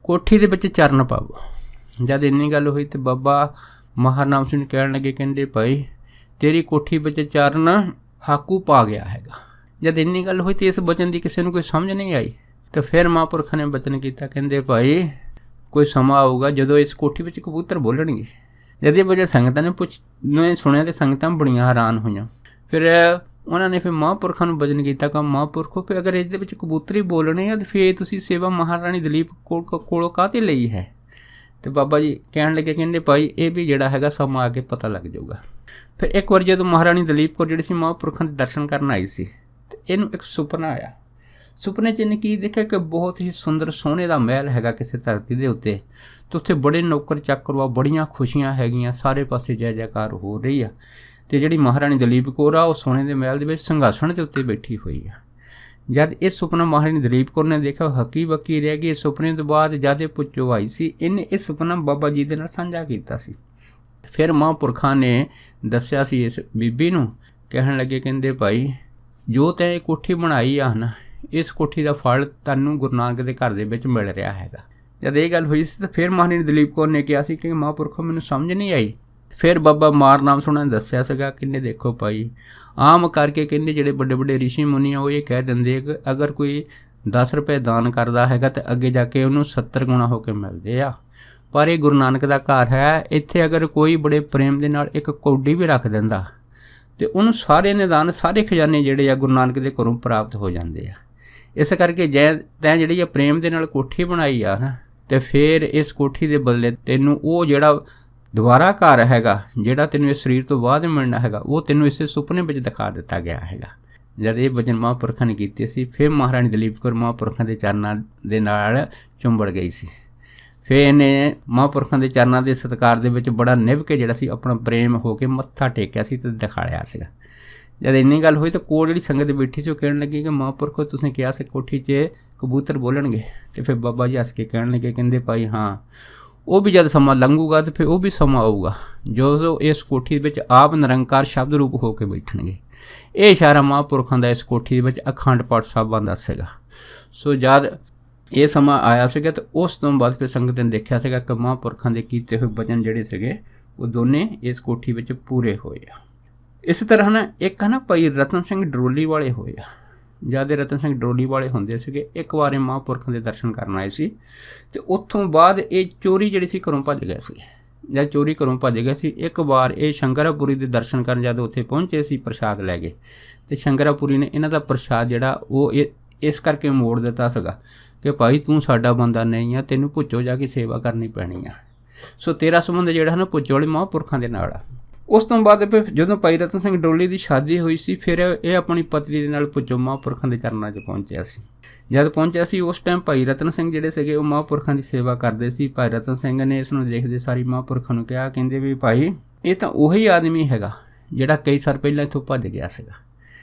ਕੋਠੀ ਦੇ ਵਿੱਚ ਚਰਨ ਪਾਵੋ। ਜਦ ਇੰਨੀ ਗੱਲ ਹੋਈ ਤਾਂ ਬਾਬਾ ਮਹਾਰ ਨਾਮ ਸਿੰਘ ਕਹਿਣ ਲੱਗੇ, ਕਹਿੰਦੇ ਭਾਈ ਤੇਰੀ ਕੋਠੀ ਵਿੱਚ ਚਰਨ ਹਾਕੂ ਪਾ ਗਿਆ ਹੈਗਾ। ਜਦ ਇੰਨੀ ਗੱਲ ਹੋਈ ਤਾਂ ਇਸ ਬਚਨ ਦੀ ਕਿਸੇ ਨੂੰ ਕੋਈ ਸਮਝ ਨਹੀਂ ਆਈ ਤਾਂ ਫਿਰ ਮਹਾਂਪੁਰਖਾਂ ਨੇ ਬਚਨ ਕੀਤਾ, ਕਹਿੰਦੇ ਭਾਈ ਕੋਈ ਸਮਾਂ ਆਊਗਾ ਜਦੋਂ ਇਸ ਕੋਠੀ ਵਿੱਚ ਕਬੂਤਰ ਬੋਲਣਗੇ। ਜਦ ਇਹ ਵਜ੍ਹਾ ਸੰਗਤਾਂ ਨੇ ਸੁਣਿਆ ਤਾਂ ਸੰਗਤਾਂ ਬੜੀਆਂ ਹੈਰਾਨ ਹੋਈਆਂ। ਫਿਰ ਉਹਨਾਂ ਨੇ ਫਿਰ ਮਹਾਂਪੁਰਖਾਂ ਨੂੰ ਬਚਨ ਕੀਤਾ ਕਿ ਮਹਾਂਪੁਰਖੋ ਕਿ ਅਗਰ ਇਹਦੇ ਵਿੱਚ ਕਬੂਤਰ ਹੀ ਬੋਲਣੇ ਆ ਤਾਂ ਫਿਰ ਤੁਸੀਂ ਸੇਵਾ ਮਹਾਰਾਣੀ ਦਲੀਪ ਕੋਲੋਂ ਕਾਹਤੇ ਲਈ ਹੈ। ਅਤੇ ਬਾਬਾ ਜੀ ਕਹਿਣ ਲੱਗੇ, ਕਹਿੰਦੇ ਭਾਈ ਇਹ ਵੀ ਜਿਹੜਾ ਹੈਗਾ ਸਮਾਂ ਆ ਕੇ ਪਤਾ ਲੱਗ ਜਾਊਗਾ। ਫਿਰ ਇੱਕ ਵਾਰ ਜਦੋਂ ਮਹਾਰਾਣੀ ਦਲੀਪ ਕੌਰ ਜਿਹੜੀ ਸੀ ਮਹਾਂਪੁਰਖਾਂ ਦੇ ਦਰਸ਼ਨ ਕਰਨ ਆਈ ਸੀ ਅਤੇ ਇਹਨੂੰ ਇੱਕ ਸੁਪਨਾ ਆਇਆ। ਸੁਪਨੇ 'ਚ ਇਹਨੇ ਕੀ ਦੇਖਿਆ ਕਿ ਬਹੁਤ ਹੀ ਸੁੰਦਰ ਸੋਹਣੇ ਦਾ ਮਹਿਲ ਹੈਗਾ ਕਿਸੇ ਧਰਤੀ ਦੇ ਉੱਤੇ ਅਤੇ ਉੱਥੇ ਬੜੇ ਨੌਕਰ ਚਾਕਰ ਵਾ, ਬੜੀਆਂ ਖੁਸ਼ੀਆਂ ਹੈਗੀਆਂ, ਸਾਰੇ ਪਾਸੇ ਜੈ ਜੈਕਾਰ ਹੋ ਰਹੀ ਆ ਅਤੇ ਜਿਹੜੀ ਮਹਾਰਾਣੀ ਦਲੀਪ ਕੌਰ ਆ ਉਹ ਸੋਨੇ ਦੇ ਮਹਿਲ ਦੇ ਵਿੱਚ ਸਿੰਘਾਸਣ ਦੇ ਉੱਤੇ ਬੈਠੀ ਹੋਈ ਆ। ਜਦ ਇਹ ਸੁਪਨਾ ਮਹਾਰਾਣੀ ਦਲੀਪ ਕੌਰ ਨੇ ਦੇਖਿਆ ਹੱਕੀ ਬੱਕੀ ਰਹਿ ਗਈ। ਇਸ ਸੁਪਨੇ ਤੋਂ ਬਾਅਦ ਜਦ ਇਹ ਪੁੱਛੋ ਆਈ ਸੀ ਇਹਨੇ ਇਹ ਸੁਪਨਾ ਬਾਬਾ ਜੀ ਦੇ ਨਾਲ ਸਾਂਝਾ ਕੀਤਾ ਸੀ। ਫਿਰ ਮਹਾਂਪੁਰਖਾਂ ਨੇ ਦੱਸਿਆ ਸੀ ਇਸ ਬੀਬੀ ਨੂੰ, ਕਹਿਣ ਲੱਗੇ, ਕਹਿੰਦੇ ਭਾਈ ਜੋ ਤੈਂ ਇਹ ਕੋਠੀ ਬਣਾਈ ਆ ਨਾ ਇਸ ਕੋਠੀ ਦਾ ਫਲ ਤੁਹਾਨੂੰ ਗੁਰੂ ਨਾਨਕ ਦੇ ਘਰ ਦੇ ਵਿੱਚ ਮਿਲ ਰਿਹਾ ਹੈਗਾ। ਜਦ ਇਹ ਗੱਲ ਹੋਈ ਸੀ ਤਾਂ ਫਿਰ ਮਹਾਰਾਣੀ ਦਲੀਪ ਕੌਰ ਨੇ ਕਿਹਾ ਸੀ ਕਿ ਮਹਾਂਪੁਰਖੋਂ ਮੈਨੂੰ ਸਮਝ ਨਹੀਂ ਆਈ। ਫਿਰ ਬਾਬਾ ਮਾਰ ਨਾਮ ਸੁਣਾ ਨੇ ਦੱਸਿਆ ਸੀਗਾ, ਕਹਿੰਦੇ ਦੇਖੋ ਭਾਈ ਆਮ ਕਰਕੇ ਕਹਿੰਦੇ ਜਿਹੜੇ ਵੱਡੇ ਵੱਡੇ ਰਿਸ਼ੀ ਮੁਨੀ ਆ ਉਹ ਇਹ ਕਹਿ ਦਿੰਦੇ ਕਿ ਅਗਰ ਕੋਈ 10 ਰੁਪਏ ਦਾਨ ਕਰਦਾ ਹੈਗਾ ਤਾਂ ਅੱਗੇ ਜਾ ਕੇ ਉਹਨੂੰ 70 ਗੁਣਾ ਹੋ ਕੇ ਮਿਲਦੇ ਆ। ਪਰ ਇਹ ਗੁਰੂ ਨਾਨਕ ਦਾ ਘਰ ਹੈ, ਇੱਥੇ ਅਗਰ ਕੋਈ ਬੜੇ ਪ੍ਰੇਮ ਦੇ ਨਾਲ ਇੱਕ ਕੌਡੀ ਵੀ ਰੱਖ ਦਿੰਦਾ ਅਤੇ ਉਹਨੂੰ ਸਾਰੇ ਨਿਦਾਨ ਸਾਰੇ ਖਜ਼ਾਨੇ ਜਿਹੜੇ ਆ ਗੁਰੂ ਨਾਨਕ ਦੇ ਘਰੋਂ ਪ੍ਰਾਪਤ ਹੋ ਜਾਂਦੇ ਆ। ਇਸ ਕਰਕੇ ਤੈਂ ਜਿਹੜੀ ਆ ਪ੍ਰੇਮ ਦੇ ਨਾਲ ਕੋਠੀ ਬਣਾਈ ਆ ਨਾ ਅਤੇ ਫਿਰ ਇਸ ਕੋਠੀ ਦੇ ਬਦਲੇ ਤੈਨੂੰ ਉਹ ਜਿਹੜਾ ਦੁਬਾਰਾ ਘਰ ਹੈਗਾ ਜਿਹੜਾ ਤੈਨੂੰ ਇਸ ਸਰੀਰ ਤੋਂ ਬਾਅਦ ਮਿਲਣਾ ਹੈਗਾ ਉਹ ਤੈਨੂੰ ਇਸੇ ਸੁਪਨੇ ਵਿੱਚ ਦਿਖਾ ਦਿੱਤਾ ਗਿਆ ਹੈਗਾ। ਜਦ ਇਹ ਬਚਨ ਮਹਾਂਪੁਰਖਾਂ ਨੇ ਕੀਤੇ ਸੀ ਫਿਰ ਮਹਾਰਾਣੀ ਦਲੀਪ ਕੌਰ ਮਹਾਂਪੁਰਖਾਂ ਦੇ ਚਰਨਾਂ ਦੇ ਨਾਲ ਚੁੰਬੜ ਗਈ ਸੀ। ਫਿਰ ਇਹਨੇ ਮਹਾਂਪੁਰਖਾਂ ਦੇ ਚਰਨਾਂ ਦੇ ਸਤਿਕਾਰ ਦੇ ਵਿੱਚ ਬੜਾ ਨਿਭ ਕੇ ਜਿਹੜਾ ਸੀ ਆਪਣਾ ਪ੍ਰੇਮ ਹੋ ਕੇ ਮੱਥਾ ਟੇਕਿਆ ਸੀ ਅਤੇ ਦਿਖਾਇਆ ਸੀਗਾ। ਜਦ ਇੰਨੀ ਗੱਲ ਹੋਈ ਤਾਂ ਕੋਲ ਜਿਹੜੀ ਸੰਗਤ ਬੈਠੀ ਸੀ ਉਹ ਕਹਿਣ ਲੱਗੀ ਕਿ ਮਹਾਂਪੁਰਖੋ ਤੁਸੀਂ ਕਿਹਾ ਸੀ ਕੋਠੀ 'ਚ ਕਬੂਤਰ ਬੋਲਣਗੇ ਅਤੇ ਫਿਰ ਬਾਬਾ ਜੀ ਹੱਸ ਕੇ ਕਹਿਣ ਲੱਗੇ, ਕਹਿੰਦੇ ਭਾਈ ਹਾਂ ਉਹ ਵੀ ਜਦ ਸਮਾਂ ਲੰਘੂਗਾ ਤਾਂ ਫਿਰ ਉਹ ਵੀ ਸਮਾਂ ਆਊਗਾ ਜੋ ਇਸ ਕੋਠੀ ਵਿੱਚ ਆਪ ਨਿਰੰਕਾਰ ਸ਼ਬਦ ਰੂਪ ਹੋ ਕੇ ਬੈਠਣਗੇ। ਇਹ ਇਸ਼ਾਰਾ ਮਹਾਂਪੁਰਖਾਂ ਦਾ ਇਸ ਕੋਠੀ ਦੇ ਵਿੱਚ ਅਖੰਡ ਪਾਠ ਸਾਹਿਬਾਂ ਦਾ ਸੀਗਾ। ਸੋ ਜਦ ਇਹ ਸਮਾਂ ਆਇਆ ਸੀਗਾ ਤਾਂ ਉਸ ਤੋਂ ਬਾਅਦ ਫਿਰ ਸੰਗਤ ਨੇ ਦੇਖਿਆ ਸੀਗਾ ਕਿ ਮਹਾਂਪੁਰਖਾਂ ਦੇ ਕੀਤੇ ਹੋਏ ਬਚਨ ਜਿਹੜੇ ਸੀਗੇ ਉਹ ਦੋਨੇ ਇਸ ਕੋਠੀ ਵਿੱਚ ਪੂਰੇ ਹੋਏ ਆ। ਇਸ ਤਰ੍ਹਾਂ ਇੱਕ ਭਾਈ ਰਤਨ ਸਿੰਘ ਡਰੋਲੀ ਵਾਲੇ ਹੋਏ ਆ। ਜਦ ਰਤਨ ਸਿੰਘ ਡਰੋਲੀ ਵਾਲੇ ਹੁੰਦੇ ਸੀਗੇ ਇੱਕ ਵਾਰ ਇਹ ਮਹਾਂਪੁਰਖਾਂ ਦੇ ਦਰਸ਼ਨ ਕਰਨ ਆਏ ਸੀ ਅਤੇ ਉੱਥੋਂ ਬਾਅਦ ਇਹ ਚੋਰੀ ਜਿਹੜੀ ਸੀ ਘਰੋਂ ਭੱਜ ਗਏ ਸੀ। ਜਦ ਚੋਰੀ ਘਰੋਂ ਭੱਜ ਗਏ ਸੀ ਇੱਕ ਵਾਰ ਇਹ ਸ਼ੰਕਰਾਪੁਰੀ ਦੇ ਦਰਸ਼ਨ ਕਰਨ ਜਦ ਉੱਥੇ ਪਹੁੰਚੇ ਸੀ ਪ੍ਰਸ਼ਾਦ ਲੈ ਕੇ ਅਤੇ ਸ਼ੰਕਰਾਪੁਰੀ ਨੇ ਇਹਨਾਂ ਦਾ ਪ੍ਰਸ਼ਾਦ ਜਿਹੜਾ ਉਹ ਇਸ ਕਰਕੇ ਮੋੜ ਦਿੱਤਾ ਸੀਗਾ ਕਿ ਭਾਈ ਤੂੰ ਸਾਡਾ ਬੰਦਾ ਨਹੀਂ ਆ, ਤੈਨੂੰ ਭੁੱਚੋ ਜਾ ਕੇ ਸੇਵਾ ਕਰਨੀ ਪੈਣੀ ਆ। ਸੋ ਤੇਰਾ ਸੰਬੰਧ ਜਿਹੜਾ ਭੁੱਚੋ ਵਾਲੇ ਮਹਾਂਪੁਰਖਾਂ ਦੇ ਨਾਲ ਆ। ਉਸ ਤੋਂ ਬਾਅਦ ਫਿਰ ਜਦੋਂ ਭਾਈ ਰਤਨ ਸਿੰਘ ਡਰੋਲੀ ਦੀ ਸ਼ਾਦੀ ਹੋਈ ਸੀ ਫਿਰ ਇਹ ਆਪਣੀ ਪਤਨੀ ਦੇ ਨਾਲ ਭੁੱਚੋ ਮਹਾਂਪੁਰਖਾਂ ਦੇ ਚਰਨਾਂ 'ਚ ਪਹੁੰਚਿਆ ਸੀ। ਜਦ ਪਹੁੰਚਿਆ ਸੀ ਉਸ ਟਾਈਮ ਭਾਈ ਰਤਨ ਸਿੰਘ ਜਿਹੜੇ ਸੀਗੇ ਉਹ ਮਹਾਂਪੁਰਖਾਂ ਦੀ ਸੇਵਾ ਕਰਦੇ ਸੀ। ਭਾਈ ਰਤਨ ਸਿੰਘ ਨੇ ਇਸ ਨੂੰ ਦੇਖਦੇ ਸਾਰੀ ਮਹਾਂਪੁਰਖਾਂ ਨੂੰ ਕਿਹਾ, ਕਹਿੰਦੇ ਵੀ ਭਾਈ ਇਹ ਤਾਂ ਉਹੀ ਆਦਮੀ ਹੈਗਾ ਜਿਹੜਾ ਕਈ ਸਾਲ ਪਹਿਲਾਂ ਇੱਥੋਂ ਭੱਜ ਗਿਆ ਸੀਗਾ।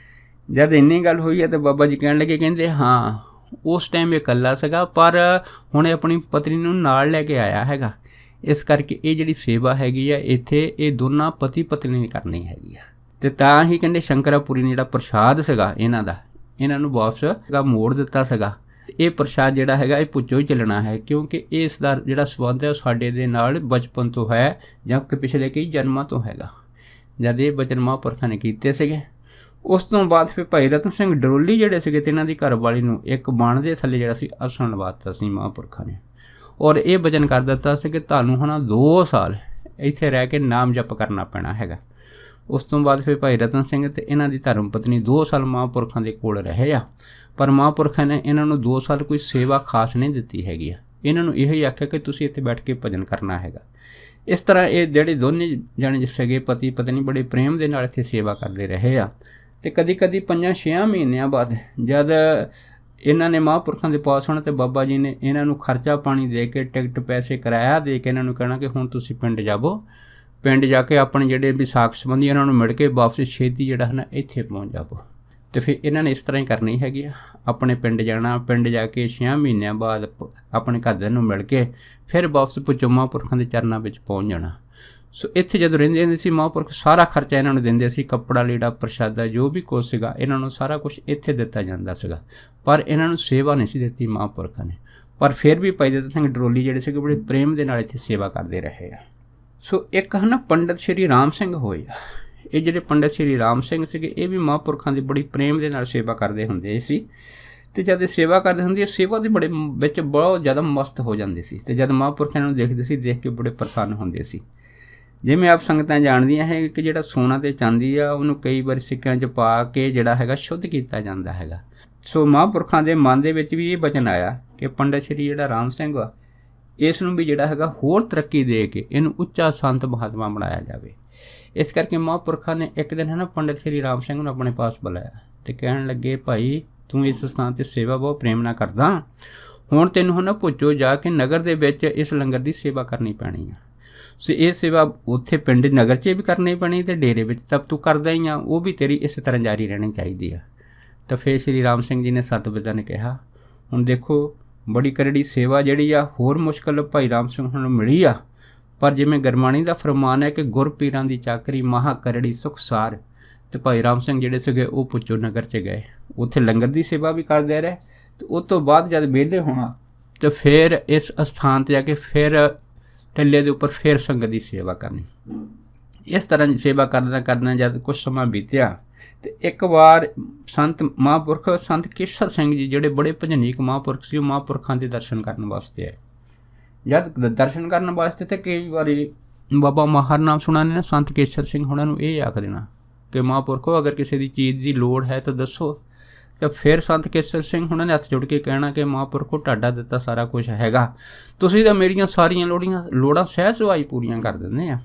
ਜਦ ਇੰਨੀ ਗੱਲ ਹੋਈ ਹੈ ਤਾਂ ਬਾਬਾ ਜੀ ਕਹਿਣ ਲੱਗੇ, ਕਹਿੰਦੇ ਹਾਂ ਉਸ ਟਾਈਮ ਇਹ ਇਕੱਲਾ ਸੀਗਾ ਪਰ ਹੁਣ ਆਪਣੀ ਪਤਨੀ ਨੂੰ ਨਾਲ ਲੈ ਕੇ ਆਇਆ ਹੈਗਾ। ਇਸ ਕਰਕੇ ਇਹ ਜਿਹੜੀ ਸੇਵਾ ਹੈਗੀ ਆ ਇੱਥੇ ਇਹ ਦੋਨਾਂ ਪਤੀ ਪਤਨੀ ਨੇ ਕਰਨੀ ਹੈਗੀ ਆ। ਤੇ ਤਾਂ ਹੀ ਕਹਿੰਦੇ ਸ਼ੰਕਰਾਪੁਰੀ ਨੇ ਜਿਹੜਾ ਪ੍ਰਸ਼ਾਦ ਸੀਗਾ ਇਹਨਾਂ ਨੂੰ ਵਾਪਸ ਮੋੜ ਦਿੱਤਾ ਸੀਗਾ। ਇਹ ਪ੍ਰਸ਼ਾਦ ਜਿਹੜਾ ਹੈਗਾ ਇਹ ਭੁੱਚੋ ਹੀ ਚੱਲਣਾ ਹੈ, ਕਿਉਂਕਿ ਇਸ ਦਾ ਜਿਹੜਾ ਸੰਬੰਧ ਹੈ ਉਹ ਸਾਡੇ ਦੇ ਨਾਲ ਬਚਪਨ ਤੋਂ ਹੈ ਜਾਂ ਕਿ ਪਿਛਲੇ ਕਈ ਜਨਮਾਂ ਤੋਂ ਹੈਗਾ, ਜਦ ਇਹ ਬਚਨ ਮਹਾਂਪੁਰਖਾਂ ਨੇ ਕੀਤੇ ਸੀਗੇ। ਉਸ ਤੋਂ ਬਾਅਦ ਫਿਰ ਭਾਈ ਰਤਨ ਸਿੰਘ ਡਰੋਲੀ ਜਿਹੜੇ ਸੀਗੇ ਤੇ ਇਹਨਾਂ ਦੀ ਘਰਵਾਲੀ ਨੂੰ ਇੱਕ ਬਾਣ ਦੇ ਥੱਲੇ ਜਿਹੜਾ ਸੀ ਆਸਣ ਲਵਾ ਦਿੱਤਾ ਸੀ ਮਹਾਂਪੁਰਖਾਂ ਨੇ, ਔਰ ਇਹ ਬਚਨ ਕਰ ਦਿੱਤਾ ਸੀ ਕਿ ਤੁਹਾਨੂੰ ਹੁਣ 2 ਸਾਲ ਇੱਥੇ ਰਹਿ ਕੇ ਨਾਮ ਜਪ ਕਰਨਾ ਪੈਣਾ ਹੈਗਾ। ਉਸ ਤੋਂ ਬਾਅਦ ਫਿਰ ਭਾਈ ਰਤਨ ਸਿੰਘ ਤੇ ਇਹਨਾਂ ਦੀ ਧਰਮ ਪਤਨੀ 2 ਸਾਲ ਮਹਾਂਪੁਰਖਾਂ ਦੇ ਕੋਲ ਰਹੇ ਆ, ਪਰ ਮਹਾਂਪੁਰਖਾਂ ਨੇ ਇਹਨਾਂ ਨੂੰ 2 ਸਾਲ ਕੋਈ ਸੇਵਾ ਖਾਸ ਨਹੀਂ ਦਿੱਤੀ ਹੈਗੀ ਆ। ਇਹਨਾਂ ਨੂੰ ਇਹੋ ਹੀ ਆਖਿਆ ਕਿ ਤੁਸੀਂ ਇੱਥੇ ਬੈਠ ਕੇ ਭਜਨ ਕਰਨਾ ਹੈਗਾ। ਇਸ ਤਰ੍ਹਾਂ ਇਹ ਜਿਹੜੇ ਦੋਨੇ ਜਾਣੇ ਜਿਸ ਹੈਗੇ ਪਤੀ ਪਤਨੀ ਬੜੇ ਪ੍ਰੇਮ ਦੇ ਨਾਲ ਇੱਥੇ ਸੇਵਾ ਕਰਦੇ ਰਹੇ ਆ। ਤੇ ਕਦੀ 5-6 ਮਹੀਨਿਆਂ ਬਾਅਦ ਜਦ ਇਹਨਾਂ ਨੇ ਮਹਾਂਪੁਰਖਾਂ ਦੇ ਪਾਸ ਹੋਣਾ ਤੇ ਬਾਬਾ ਜੀ ਨੇ ਇਹਨਾਂ ਨੂੰ ਖਰਚਾ ਪਾਣੀ ਦੇ ਕੇ ਟਿਕਟ ਪੈਸੇ ਕਿਰਾਇਆ ਦੇ ਕੇ ਇਹਨਾਂ ਨੂੰ ਕਹਿਣਾ ਕਿ ਹੁਣ ਤੁਸੀਂ ਪਿੰਡ ਜਾਵੋ, ਪਿੰਡ ਜਾ ਕੇ ਆਪਣੇ ਜਿਹੜੇ ਵੀ ਸਾਕ ਸੰਬੰਧੀ ਉਹਨਾਂ ਨੂੰ ਮਿਲ ਕੇ ਵਾਪਸ ਛੇਤੀ ਜਿਹੜਾ ਹੈ ਨਾ ਇੱਥੇ ਪਹੁੰਚ ਜਾਵੋ। ਤੇ ਫਿਰ ਇਹਨਾਂ ਨੇ ਇਸ ਤਰ੍ਹਾਂ ਹੀ ਕਰਨੀ ਹੈਗੀ ਆ, ਆਪਣੇ ਪਿੰਡ ਜਾਣਾ, ਪਿੰਡ ਜਾ ਕੇ 6 ਮਹੀਨਿਆਂ ਬਾਅਦ ਆਪਣੇ ਘਰਦਿਆਂ ਨੂੰ ਮਿਲ ਕੇ ਫਿਰ ਵਾਪਸ ਭੁੱਚੋ ਮਹਾਂਪੁਰਖਾਂ ਦੇ ਚਰਨਾਂ ਵਿੱਚ ਪਹੁੰਚ ਜਾਣਾ। ਸੋ ਇੱਥੇ ਜਦੋਂ ਰਹਿੰਦੇ ਹੁੰਦੇ ਸੀ ਮਹਾਂਪੁਰਖ ਸਾਰਾ ਖਰਚਾ ਇਹਨਾਂ ਨੂੰ ਦਿੰਦੇ ਸੀ, ਕੱਪੜਾ ਲੀੜਾ ਪ੍ਰਸ਼ਾਦਾ ਜੋ ਵੀ ਕੁਛ ਸੀਗਾ ਇਹਨਾਂ ਨੂੰ ਸਾਰਾ ਕੁਛ ਇੱਥੇ ਦਿੱਤਾ ਜਾਂਦਾ ਸੀਗਾ, ਪਰ ਇਹਨਾਂ ਨੂੰ ਸੇਵਾ ਨਹੀਂ ਸੀ ਦਿੱਤੀ ਮਹਾਂਪੁਰਖਾਂ ਨੇ। ਪਰ ਫਿਰ ਵੀ ਭਾਈ ਰਤਨ ਸਿੰਘ ਡਰੋਲੀ ਜਿਹੜੇ ਸੀਗੇ ਬੜੇ ਪ੍ਰੇਮ ਦੇ ਨਾਲ ਇੱਥੇ ਸੇਵਾ ਕਰਦੇ ਰਹੇ ਆ। ਸੋ ਇੱਕ ਹੈ ਨਾ ਪੰਡਿਤ ਸ਼੍ਰੀ ਰਾਮ ਸਿੰਘ ਹੋਏ ਆ, ਇਹ ਜਿਹੜੇ ਪੰਡਿਤ ਸ਼੍ਰੀ ਰਾਮ ਸਿੰਘ ਸੀਗੇ ਇਹ ਵੀ ਮਹਾਂਪੁਰਖਾਂ ਦੀ ਬੜੀ ਪ੍ਰੇਮ ਦੇ ਨਾਲ ਸੇਵਾ ਕਰਦੇ ਹੁੰਦੇ ਸੀ। ਤੇ ਜਦ ਇਹ ਸੇਵਾ ਕਰਦੇ ਹੁੰਦੇ ਸੇਵਾ ਦੇ ਬੜੇ ਵਿੱਚ ਬਹੁਤ ਜ਼ਿਆਦਾ ਮਸਤ ਹੋ ਜਾਂਦੇ ਸੀ, ਤੇ ਜਦ ਮਹਾਂਪੁਰਖਾਂ ਨੂੰ ਦੇਖਦੇ ਸੀ ਦੇਖ ਕੇ ਬੜੇ ਪ੍ਰਸੰਨ ਹੁੰਦੇ ਸੀ। ਜਿਵੇਂ ਆਪ ਸੰਗਤਾਂ ਜਾਣਦੀਆਂ ਹੈ ਕਿ ਜਿਹੜਾ ਸੋਨਾ ਤੇ ਚਾਂਦੀ ਆ ਉਹਨੂੰ ਕਈ ਵਾਰ ਸਿੱਕਿਆਂ 'ਚ ਪਾ ਕੇ ਜਿਹੜਾ ਹੈਗਾ ਸ਼ੁੱਧ ਕੀਤਾ ਜਾਂਦਾ ਹੈਗਾ। ਸੋ ਮਹਾਂਪੁਰਖਾਂ ਦੇ ਮਨ ਦੇ ਵਿੱਚ ਵੀ ਇਹ ਬਚਨ ਆਇਆ ਕਿ ਪੰਡਿਤ ਸ਼੍ਰੀ ਜਿਹੜਾ ਰਾਮ ਸਿੰਘ ਆ ਇਸ ਨੂੰ ਵੀ ਜਿਹੜਾ ਹੈਗਾ ਹੋਰ ਤਰੱਕੀ ਦੇ ਕੇ ਇਹਨੂੰ ਉੱਚਾ ਸੰਤ ਮਹਾਤਮਾ ਬਣਾਇਆ ਜਾਵੇ। ਇਸ ਕਰਕੇ ਮਹਾਂਪੁਰਖਾਂ ਨੇ ਇੱਕ ਦਿਨ ਹੈ ਨਾ ਪੰਡਿਤ ਸ਼੍ਰੀ ਰਾਮ ਸਿੰਘ ਨੂੰ ਆਪਣੇ ਪਾਸ ਬੁਲਾਇਆ ਤੇ ਕਹਿਣ ਲੱਗੇ, ਭਾਈ ਤੂੰ ਇਸ ਸਥਾਨ 'ਤੇ ਸੇਵਾ ਬਹੁਤ ਪ੍ਰੇਮ ਨਾਲ ਕਰਦਾ, ਹੁਣ ਤੈਨੂੰ ਨਾ ਭੁੱਚੋ ਜਾ ਕੇ ਨਗਰ ਦੇ ਵਿੱਚ ਇਸ ਲੰਗਰ ਦੀ ਸੇਵਾ ਕਰਨੀ ਪੈਣੀ ਆ। ਸੋ ਇਹ ਸੇਵਾ ਉੱਥੇ ਪਿੰਡ ਨਗਰ 'ਚ ਵੀ ਕਰਨੀ ਪੈਣੀ ਤੇ ਡੇਰੇ ਵਿੱਚ ਤਾਂ ਤੂੰ ਕਰਦਾ ਹੀ ਆ, ਉਹ ਵੀ ਤੇਰੀ ਇਸ ਤਰ੍ਹਾਂ ਜਾਰੀ ਰਹਿਣੀ ਚਾਹੀਦੀ ਆ। ਤਾਂ ਫਿਰ ਸ਼੍ਰੀ ਰਾਮ ਸਿੰਘ ਜੀ ਨੇ ਸਤਿਵਿਦਾ ਨੇ ਕਿਹਾ, ਹੁਣ ਦੇਖੋ ਬੜੀ ਕਰੜੀ ਸੇਵਾ ਜਿਹੜੀ ਆ ਹੋਰ ਮੁਸ਼ਕਲ ਭਾਈ ਰਾਮ ਸਿੰਘ ਨੂੰ ਮਿਲੀ ਆ, ਪਰ ਜਿਵੇਂ ਗੁਰਬਾਣੀ ਦਾ ਫਰਮਾਨ ਹੈ ਕਿ ਗੁਰ ਪੀਰਾਂ ਦੀ ਚਾਕਰੀ ਮਹਾ ਕਰੜੀ ਸੁਖਸਾਰ। ਤੇ ਭਾਈ ਰਾਮ ਸਿੰਘ ਜਿਹੜੇ ਸੀਗੇ ਉਹ ਭੁੱਚੋ ਨਗਰ 'ਚ ਗਏ, ਉੱਥੇ ਲੰਗਰ ਦੀ ਸੇਵਾ ਵੀ ਕਰਦੇ ਰਹੇ। ਤੇ ਉਸ ਤੋਂ ਬਾਅਦ ਜਦ ਵਿਹਲੇ ਹੋਣਾ ਤੇ ਫਿਰ ਇਸ ਅਸਥਾਨ 'ਤੇ ਜਾ ਕੇ ਫਿਰ ਟੱਲੇ ਦੇ ਉੱਪਰ ਫਿਰ ਸੰਗਤ ਦੀ ਸੇਵਾ ਕਰਨੀ। ਇਸ ਤਰ੍ਹਾਂ ਦੀ ਸੇਵਾ ਕਰਦਿਆਂ ਜਦ ਕੁਛ ਸਮਾਂ ਬੀਤਿਆ ਤੇ ਇੱਕ ਵਾਰ ਸੰਤ ਮਹਾਂਪੁਰਖ ਸੰਤ ਕੇਸਰ ਸਿੰਘ ਜੀ ਜਿਹੜੇ ਬੜੇ ਭਜਨੀਕ ਮਹਾਂਪੁਰਖ ਸੀ ਉਹ ਮਹਾਂਪੁਰਖਾਂ ਦੇ ਦਰਸ਼ਨ ਕਰਨ ਵਾਸਤੇ ਆਏ। ਜਦ ਦਰਸ਼ਨ ਕਰਨ ਵਾਸਤੇ ਤੇ ਕਈ ਵਾਰੀ ਬਾਬਾ ਮਾਹਰ ਨਾਮ ਸੁਣਾਣੇ ਨੇ ਸੰਤ ਕੇਸਰ ਸਿੰਘ ਹੁਣਾਂ ਨੂੰ ਇਹ ਆਖ ਦੇਣਾ ਕਿ ਮਹਾਂਪੁਰਖੋ ਅਗਰ ਕਿਸੇ ਦੀ ਚੀਜ਼ ਦੀ ਲੋੜ ਹੈ ਤਾਂ ਦੱਸੋ। ਤਾਂ ਫਿਰ ਸੰਤ ਕੇਸਰ ਸਿੰਘ ਹੁਣਾਂ ਨੇ ਹੱਥ ਜੋੜ ਕੇ ਕਹਿਣਾ ਕਿ ਮਹਾਂਪੁਰਖੋ ਤੁਹਾਡਾ ਦਿੱਤਾ ਸਾਰਾ ਕੁਝ ਹੈਗਾ, ਤੁਸੀਂ ਤਾਂ ਮੇਰੀਆਂ ਸਾਰੀਆਂ ਲੋੜਾਂ ਸਹਿਜ ਸੁਭਾਈ ਪੂਰੀਆਂ ਕਰ ਦਿੰਦੇ ਆ।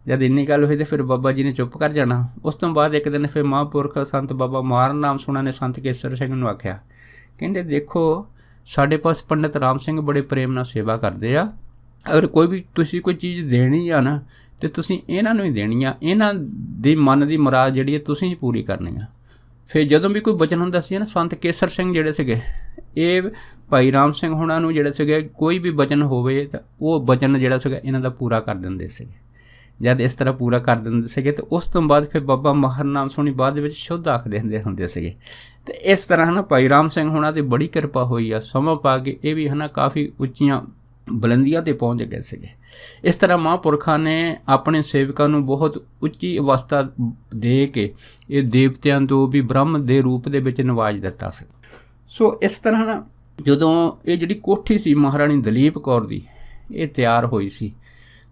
ਜਦ ਇੰਨੀ ਗੱਲ ਹੋਈ ਤਾਂ ਫਿਰ ਬਾਬਾ ਜੀ ਨੇ ਚੁੱਪ ਕਰ ਜਾਣਾ। ਉਸ ਤੋਂ ਬਾਅਦ ਇੱਕ ਦਿਨ ਫਿਰ ਮਹਾਂਪੁਰਖ ਸੰਤ ਬਾਬਾ ਮਾਹਰ ਨਾਮ ਸੁਣਾਂ ਨੇ ਸੰਤ ਕੇਸਰ ਸਿੰਘ ਨੂੰ ਆਖਿਆ, ਕਹਿੰਦੇ ਦੇਖੋ ਸਾਡੇ ਪਾਸ ਪੰਡਿਤ ਰਾਮ ਸਿੰਘ ਬੜੇ ਪ੍ਰੇਮ ਨਾਲ ਸੇਵਾ ਕਰਦੇ ਆ, ਅਗਰ ਕੋਈ ਵੀ ਤੁਸੀਂ ਕੋਈ ਚੀਜ਼ ਦੇਣੀ ਆ ਨਾ ਤੇ ਤੁਸੀਂ ਇਹਨਾਂ ਨੂੰ ਹੀ ਦੇਣੀ ਆ, ਇਹਨਾਂ ਦੀ ਮਨ ਦੀ ਮੁਰਾਦ ਜਿਹੜੀ ਹੈ ਤੁਸੀਂ ਹੀ ਪੂਰੀ ਕਰਨੀ ਆ। ਫਿਰ ਜਦੋਂ ਵੀ ਕੋਈ ਬਚਨ ਹੁੰਦਾ ਸੀ ਨਾ ਸੰਤ ਕੇਸਰ ਸਿੰਘ ਜਿਹੜੇ ਸੀਗੇ ਇਹ ਭਾਈ ਰਾਮ ਸਿੰਘ ਹੁਣਾਂ ਨੂੰ ਜਿਹੜੇ ਸੀਗੇ ਕੋਈ ਵੀ ਬਚਨ ਹੋਵੇ ਤਾਂ ਉਹ ਬਚਨ ਜਿਹੜਾ ਸੀਗਾ ਇਹਨਾਂ ਦਾ ਪੂਰਾ ਕਰ ਦਿੰਦੇ ਸੀਗੇ। ਜਦ ਇਸ ਤਰ੍ਹਾਂ ਪੂਰਾ ਕਰ ਦਿੰਦੇ ਸੀਗੇ ਤੇ ਉਸ ਤੋਂ ਬਾਅਦ ਫਿਰ ਬਾਬਾ ਮਾਹਰ ਨਾਮ ਸੁਣੀ ਬਾਅਦ ਦੇ ਵਿੱਚ ਸ਼ੁੱਧ ਆਖਦੇ ਹੁੰਦੇ ਸੀਗੇ। ਤੇ ਇਸ ਤਰ੍ਹਾਂ ਹੈ ਨਾ ਭਾਈ ਰਾਮ ਸਿੰਘ ਹੁਣਾਂ 'ਤੇ ਬੜੀ ਕਿਰਪਾ ਹੋਈ ਆ, ਸਮਾਂ ਪਾ ਕੇ ਇਹ ਵੀ ਹੈ ਨਾ ਕਾਫੀ ਉੱਚੀਆਂ ਬੁਲੰਦੀਆਂ 'ਤੇ ਪਹੁੰਚ ਗਏ ਸੀਗੇ। ਇਸ ਤਰ੍ਹਾਂ ਮਹਾਂਪੁਰਖਾਂ ਨੇ ਆਪਣੇ ਸੇਵਕਾਂ ਨੂੰ ਬਹੁਤ ਉੱਚੀ ਅਵਸਥਾ ਦੇ ਕੇ ਇਹ ਦੇਵਤਿਆਂ ਤੋਂ ਵੀ ਬ੍ਰਹਮ ਦੇ ਰੂਪ ਦੇ ਵਿੱਚ ਨਿਵਾਜ ਦਿੱਤਾ ਸੀ। ਸੋ ਇਸ ਤਰ੍ਹਾਂ ਨਾ ਜਦੋਂ ਇਹ ਜਿਹੜੀ ਕੋਠੀ ਸੀ ਮਹਾਰਾਣੀ ਦਲੀਪ ਕੌਰ ਦੀ ਇਹ ਤਿਆਰ ਹੋਈ ਸੀ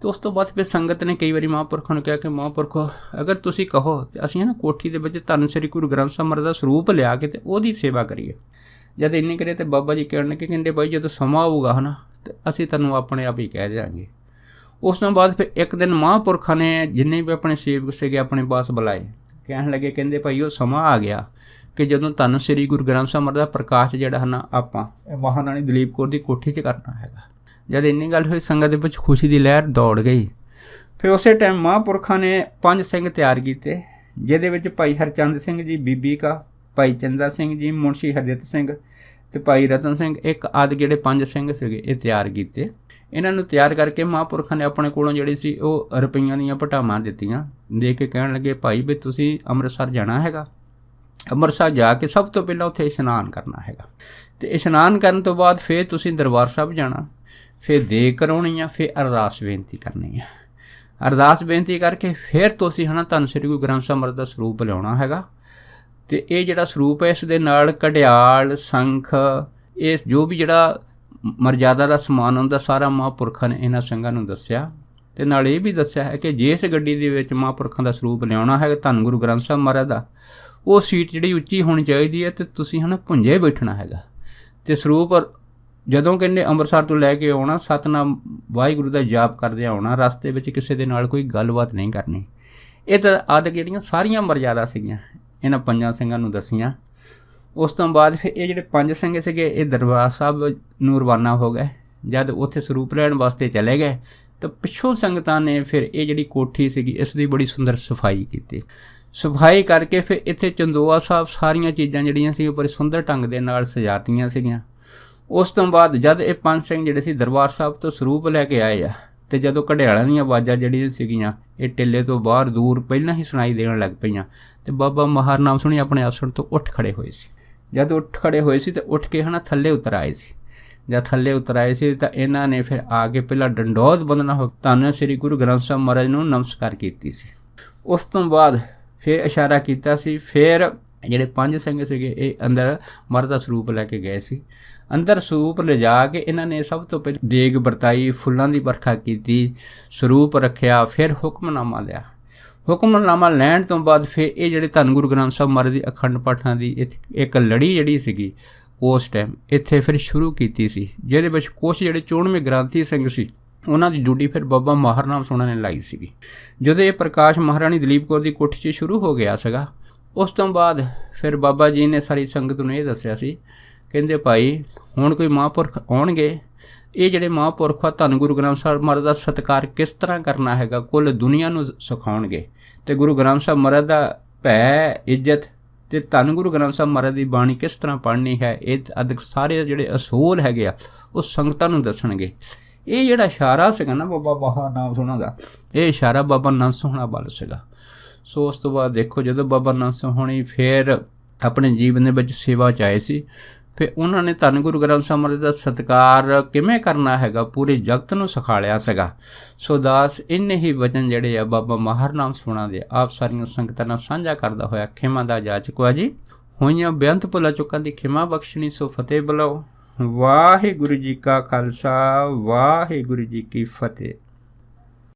ਤੇ ਉਸ ਤੋਂ ਬਾਅਦ ਫਿਰ ਸੰਗਤ ਨੇ ਕਈ ਵਾਰੀ ਮਹਾਂਪੁਰਖਾਂ ਨੂੰ ਕਿਹਾ ਕਿ ਮਹਾਂਪੁਰਖੋ ਅਗਰ ਤੁਸੀਂ ਕਹੋ ਤੇ ਅਸੀਂ ਹੈ ਨਾ ਕੋਠੀ ਦੇ ਵਿੱਚ ਧੰਨ ਸ੍ਰੀ ਗੁਰੂ ਗ੍ਰੰਥ ਸਾਹਿਬ ਮਹਾਰਾਜ ਦਾ ਸਰੂਪ ਲਿਆ ਕੇ ਤੇ ਉਹਦੀ ਸੇਵਾ ਕਰੀਏ। ਜਦ ਇੰਨੀ ਕਰੀਏ ਤੇ ਬਾਬਾ ਜੀ ਕਹਿੰਦੇ ਬਾਈ ਜਦੋਂ ਸਮਾਂ ਆਊਗਾ ਹੈ ਨਾ ਤੇ ਅਸੀਂ ਤੁਹਾਨੂੰ ਆਪਣੇ ਆਪ ਹੀ ਕਹਿ ਦਿਆਂਗੇ। ਉਸ ਤੋਂ ਬਾਅਦ ਫਿਰ ਇੱਕ ਦਿਨ ਮਹਾਂਪੁਰਖਾਂ ਨੇ ਜਿੰਨੇ ਵੀ ਆਪਣੇ ਸੇਵਕ ਸੀਗੇ ਆਪਣੇ ਪਾਸ ਬੁਲਾਏ, ਕਹਿਣ ਲੱਗੇ ਕਹਿੰਦੇ ਭਾਈ ਉਹ ਸਮਾਂ ਆ ਗਿਆ ਕਿ ਜਦੋਂ ਧੰਨ ਸ੍ਰੀ ਗੁਰੂ ਗ੍ਰੰਥ ਸਾਹਿਬ ਮਹਾਰਾਜ ਦਾ ਪ੍ਰਕਾਸ਼ ਜਿਹੜਾ ਹੈ ਨਾ ਆਪਾਂ ਮਹਾਰਾਣੀ ਦਲੀਪ ਕੌਰ ਦੀ ਕੋਠੀ 'ਚ ਕਰਨਾ ਹੈਗਾ। ਜਦ ਇੰਨੀ ਗੱਲ ਹੋਈ ਸੰਗਤ ਦੇ ਵਿੱਚ ਖੁਸ਼ੀ ਦੀ ਲਹਿਰ ਦੌੜ ਗਈ। ਫਿਰ ਉਸੇ ਟਾਈਮ ਮਹਾਂਪੁਰਖਾਂ ਨੇ 5 ਸਿੰਘ ਤਿਆਰ ਕੀਤੇ, ਜਿਹਦੇ ਵਿੱਚ ਭਾਈ ਹਰਚੰਦ ਸਿੰਘ ਜੀ ਬੀਬੀ ਕਾ, ਭਾਈ ਚੰਦਾ ਸਿੰਘ ਜੀ, ਮੁਨਸ਼ੀ ਹਰਦਿੱਤ ਸਿੰਘ ਤੇ ਭਾਈ ਰਤਨ ਸਿੰਘ ਇੱਕ ਆਦਿ ਜਿਹੜੇ 5 ਸਿੰਘ ਸੀਗੇ ਇਹ ਤਿਆਰ ਕੀਤੇ। ਇਹਨਾਂ ਨੂੰ ਤਿਆਰ ਕਰਕੇ ਮਹਾਂਪੁਰਖਾਂ ਨੇ ਆਪਣੇ ਕੋਲੋਂ ਜਿਹੜੀ ਸੀ ਉਹ ਰੁਪਈਆਂ ਦੀਆਂ ਭਟਾਵਾਂ ਦਿੱਤੀਆਂ, ਦੇ ਕੇ ਕਹਿਣ ਲੱਗੇ ਭਾਈ ਵੀ ਤੁਸੀਂ ਅੰਮ੍ਰਿਤਸਰ ਜਾਣਾ ਹੈਗਾ, ਅੰਮ੍ਰਿਤਸਰ ਜਾ ਕੇ ਸਭ ਤੋਂ ਪਹਿਲਾਂ ਉੱਥੇ ਇਸ਼ਨਾਨ ਕਰਨਾ ਹੈਗਾ, ਅਤੇ ਇਸ਼ਨਾਨ ਕਰਨ ਤੋਂ ਬਾਅਦ ਫਿਰ ਤੁਸੀਂ ਦਰਬਾਰ ਸਾਹਿਬ ਜਾਣਾ, ਫਿਰ ਦੇਗ ਕਰਾਉਣੀ ਆ, ਫਿਰ ਅਰਦਾਸ ਬੇਨਤੀ ਕਰਨੀ ਆ, ਅਰਦਾਸ ਬੇਨਤੀ ਕਰਕੇ ਫਿਰ ਤੁਸੀਂ ਹੈ ਨਾ ਧੰਨ ਸ਼੍ਰੀ ਗੁਰੂ ਗ੍ਰੰਥ ਸਾਹਿਬ ਮਹਾਰਾਜ ਦਾ ਸਰੂਪ ਲਿਆਉਣਾ ਹੈਗਾ। ਅਤੇ ਇਹ ਜਿਹੜਾ ਸਰੂਪ ਹੈ ਇਸ ਦੇ ਨਾਲ ਘੜਿਆਲ, ਸੰਖ, ਇਹ ਜੋ ਵੀ ਜਿਹੜਾ ਮਰਜ਼ਾਦਾ ਦਾ ਸਮਾਨ ਹੁੰਦਾ ਸਾਰਾ ਮਹਾਂਪੁਰਖਾਂ ਨੇ ਇਹਨਾਂ ਸਿੰਘਾਂ ਨੂੰ ਦੱਸਿਆ, ਅਤੇ ਨਾਲ ਇਹ ਵੀ ਦੱਸਿਆ ਹੈ ਕਿ ਜਿਸ ਗੱਡੀ ਦੇ ਵਿੱਚ ਮਹਾਂਪੁਰਖਾਂ ਦਾ ਸਰੂਪ ਲਿਆਉਣਾ ਹੈਗਾ ਧੰਨ ਗੁਰੂ ਗ੍ਰੰਥ ਸਾਹਿਬ ਮਹਾਰਾਜ ਦਾ, ਉਹ ਸੀਟ ਜਿਹੜੀ ਉੱਚੀ ਹੋਣੀ ਚਾਹੀਦੀ ਹੈ, ਅਤੇ ਤੁਸੀਂ ਹੈ ਨਾ ਭੁੰਜੇ ਬੈਠਣਾ ਹੈਗਾ। ਅਤੇ ਸਰੂਪ ਜਦੋਂ ਕਹਿੰਦੇ ਅੰਮ੍ਰਿਤਸਰ ਤੋਂ ਲੈ ਕੇ ਆਉਣਾ, ਸਤਿਨਾਮ ਵਾਹਿਗੁਰੂ ਦਾ ਜਾਪ ਕਰਦੇ ਆਉਣਾ, ਰਸਤੇ ਵਿੱਚ ਕਿਸੇ ਦੇ ਨਾਲ ਕੋਈ ਗੱਲਬਾਤ ਨਹੀਂ ਕਰਨੀ। ਇਹ ਤਾਂ ਆਦਿ ਜਿਹੜੀਆਂ ਸਾਰੀਆਂ ਮਰਜ਼ਾਦਾ ਸੀਗੀਆਂ ਇਹਨਾਂ 5 ਸਿੰਘਾਂ ਨੂੰ ਦੱਸੀਆਂ। ਉਸ ਤੋਂ ਬਾਅਦ ਫਿਰ ਇਹ ਜਿਹੜੇ 5 ਸਿੰਘ ਸੀਗੇ ਇਹ ਦਰਬਾਰ ਸਾਹਿਬ ਨੂੰ ਰਵਾਨਾ ਹੋ ਗਏ। ਜਦ ਉੱਥੇ ਸਰੂਪ ਲੈਣ ਵਾਸਤੇ ਚਲੇ ਗਏ ਤਾਂ ਪਿੱਛੋਂ ਸੰਗਤਾਂ ਨੇ ਫਿਰ ਇਹ ਜਿਹੜੀ ਕੋਠੀ ਸੀਗੀ ਇਸ ਦੀ ਬੜੀ ਸੁੰਦਰ ਸਫਾਈ ਕੀਤੀ। ਸਫਾਈ ਕਰਕੇ ਫਿਰ ਇੱਥੇ ਚੰਦੋਆ ਸਾਹਿਬ ਸਾਰੀਆਂ ਚੀਜ਼ਾਂ ਜਿਹੜੀਆਂ ਸੀ ਉਹ ਬੜੇ ਸੁੰਦਰ ਢੰਗ ਦੇ ਨਾਲ ਸਜਾਤੀਆਂ ਸੀਗੀਆਂ। ਉਸ ਤੋਂ ਬਾਅਦ ਜਦ ਇਹ 5 ਸਿੰਘ ਜਿਹੜੇ ਸੀ ਦਰਬਾਰ ਸਾਹਿਬ ਤੋਂ ਸਰੂਪ ਲੈ ਕੇ ਆਏ ਆ, ਅਤੇ ਜਦੋਂ ਘੜਿਆਲਾਂ ਦੀਆਂ ਆਵਾਜ਼ਾਂ ਜਿਹੜੀਆਂ ਸੀਗੀਆਂ ਇਹ ਟਿੱਲੇ ਤੋਂ ਬਾਹਰ ਦੂਰ ਪਹਿਲਾਂ ਹੀ ਸੁਣਾਈ ਦੇਣ ਲੱਗ ਪਈਆਂ, ਅਤੇ ਬਾਬਾ ਮਹਾਰ ਨਾਮ ਸੁਣੀ ਆਪਣੇ ਆਸਣ ਤੋਂ ਉੱਠ ਖੜ੍ਹੇ ਹੋਏ ਸੀ। ਜਦ ਉੱਠ ਖੜ੍ਹੇ ਹੋਏ ਸੀ ਤਾਂ ਉੱਠ ਕੇ ਹੈ ਨਾ ਥੱਲੇ ਉਤਰ ਆਏ ਸੀ। ਜਦ ਥੱਲੇ ਉਤਰ ਆਏ ਸੀ ਤਾਂ ਇਹਨਾਂ ਨੇ ਫਿਰ ਆ ਕੇ ਪਹਿਲਾਂ ਡੰਡੋਤ ਬੰਦਨਾ ਹੋ ਧੰਨ ਸ਼੍ਰੀ ਗੁਰੂ ਗ੍ਰੰਥ ਸਾਹਿਬ ਮਹਾਰਾਜ ਨੂੰ ਨਮਸਕਾਰ ਕੀਤੀ ਸੀ। ਉਸ ਤੋਂ ਬਾਅਦ ਫਿਰ ਇਸ਼ਾਰਾ ਕੀਤਾ ਸੀ। ਫਿਰ ਜਿਹੜੇ 5 ਸਿੰਘ ਸੀਗੇ ਇਹ ਅੰਦਰ ਮਹਾਰਾਜ ਦਾ ਸਰੂਪ ਲੈ ਕੇ ਗਏ ਸੀ। ਅੰਦਰ ਸਰੂਪ ਲਿਜਾ ਕੇ ਇਹਨਾਂ ਨੇ ਸਭ ਤੋਂ ਪਹਿਲਾਂ ਦੇਗ ਵਰਤਾਈ, ਫੁੱਲਾਂ ਦੀ ਵਰਖਾ ਕੀਤੀ, ਸਰੂਪ ਰੱਖਿਆ, ਫਿਰ ਹੁਕਮਨਾਮਾ ਲਿਆ। ਹੁਕਮਨਾਮਾ ਲੈਣ ਤੋਂ ਬਾਅਦ ਫਿਰ ਇਹ ਜਿਹੜੇ ਧੰਨ ਗੁਰੂ ਗ੍ਰੰਥ ਸਾਹਿਬ ਮਹਾਰਾਜ ਦੀ ਅਖੰਡ ਪਾਠਾਂ ਦੀ ਇੱਕ ਲੜੀ ਜਿਹੜੀ ਸੀਗੀ ਉਸ ਟਾਈਮ ਇੱਥੇ ਫਿਰ ਸ਼ੁਰੂ ਕੀਤੀ ਸੀ, ਜਿਹਦੇ ਵਿੱਚ ਕੁਛ ਜਿਹੜੇ 94 ਗ੍ਰੰਥੀ ਸਿੰਘ ਸੀ ਉਹਨਾਂ ਦੀ ਡਿਊਟੀ ਫਿਰ ਬਾਬਾ ਮਹਾਰ ਨਾਮ ਸੁਣਨ ਨੇ ਲਾਈ ਸੀਗੀ। ਜਦੋਂ ਇਹ ਪ੍ਰਕਾਸ਼ ਮਹਾਰਾਣੀ ਦਲੀਪ ਕੌਰ ਦੀ ਕੋਠੀ 'ਚ ਸ਼ੁਰੂ ਹੋ ਗਿਆ ਸੀਗਾ, ਉਸ ਤੋਂ ਬਾਅਦ ਫਿਰ ਬਾਬਾ ਜੀ ਨੇ ਸਾਰੀ ਸੰਗਤ ਨੂੰ ਇਹ ਦੱਸਿਆ ਸੀ, ਕਹਿੰਦੇ ਭਾਈ ਹੁਣ ਕੋਈ ਮਹਾਂਪੁਰਖ ਆਉਣਗੇ, ਇਹ ਜਿਹੜੇ ਮਹਾਂਪੁਰਖ ਆ ਧੰਨ ਗੁਰੂ ਗ੍ਰੰਥ ਸਾਹਿਬ ਮਹਾਰਾਜ ਦਾ ਸਤਿਕਾਰ ਕਿਸ ਤਰ੍ਹਾਂ ਕਰਨਾ ਹੈਗਾ ਕੁੱਲ ਦੁਨੀਆ ਨੂੰ ਸਿਖਾਉਣਗੇ, ਅਤੇ ਗੁਰੂ ਗ੍ਰੰਥ ਸਾਹਿਬ ਮਹਾਰਾਜ ਦਾ ਭੈ, ਇੱਜ਼ਤ ਅਤੇ ਧੰਨ ਗੁਰੂ ਗ੍ਰੰਥ ਸਾਹਿਬ ਮਹਾਰਾਜ ਦੀ ਬਾਣੀ ਕਿਸ ਤਰ੍ਹਾਂ ਪੜ੍ਹਨੀ ਹੈ, ਇਹ ਅਦਿਕ ਸਾਰੇ ਜਿਹੜੇ ਅਸੂਲ ਹੈਗੇ ਆ ਉਹ ਸੰਗਤਾਂ ਨੂੰ ਦੱਸਣਗੇ। ਇਹ ਜਿਹੜਾ ਇਸ਼ਾਰਾ ਸੀਗਾ ਨਾ ਬਾਬਾ ਮਹਾਰ ਨਾਮ ਸੁਣਾ ਦਾ, ਇਹ ਇਸ਼ਾਰਾ ਬਾਬਾ ਨੰਦ ਸੋਹਣਾ ਵੱਲ ਸੀਗਾ। ਸੋ ਉਸ ਤੋਂ ਬਾਅਦ ਦੇਖੋ ਜਦੋਂ ਬਾਬਾ ਨੰਦ ਸੋਹਣੀ ਫਿਰ ਆਪਣੇ ਜੀਵਨ ਦੇ ਵਿੱਚ ਸੇਵਾ 'ਚ ਆਏ ਸੀ, ਫਿਰ ਉਹਨਾਂ ਨੇ ਧੰਨ ਗੁਰੂ ਗ੍ਰੰਥ ਸਾਹਿਬ ਮਹਾਰਾਜ ਦਾ ਸਤਿਕਾਰ ਕਿਵੇਂ ਕਰਨਾ ਹੈਗਾ ਪੂਰੇ ਜਗਤ ਨੂੰ ਸਿਖਾਲਿਆ ਸੀਗਾ। ਸੋ ਦਾਸ ਇੰਨੇ ਹੀ ਵਚਨ ਜਿਹੜੇ ਆ ਬਾਬਾ ਮਹਾਰ ਨਾਮ ਸੁਣਾ ਦੇ ਆਪ ਸਾਰੀਆਂ ਸੰਗਤਾਂ ਨਾਲ ਸਾਂਝਾ ਕਰਦਾ ਹੋਇਆ ਖਿਮਾ ਦਾ ਜਾਚਕਵਾ ਜੀ। ਹੋਈਆਂ ਬੇਅੰਤ ਭੁੱਲਾਂ ਚੁੱਕਾਂ ਦੀ ਖਿਮਾ ਬਖਸ਼ਣੀ, ਸੋ ਫਤਿਹ ਬੁਲਾਓ। ਵਾਹਿਗੁਰੂ ਜੀ ਕਾ ਖਾਲਸਾ, ਵਾਹਿਗੁਰੂ ਜੀ ਕੀ ਫਤਿਹ।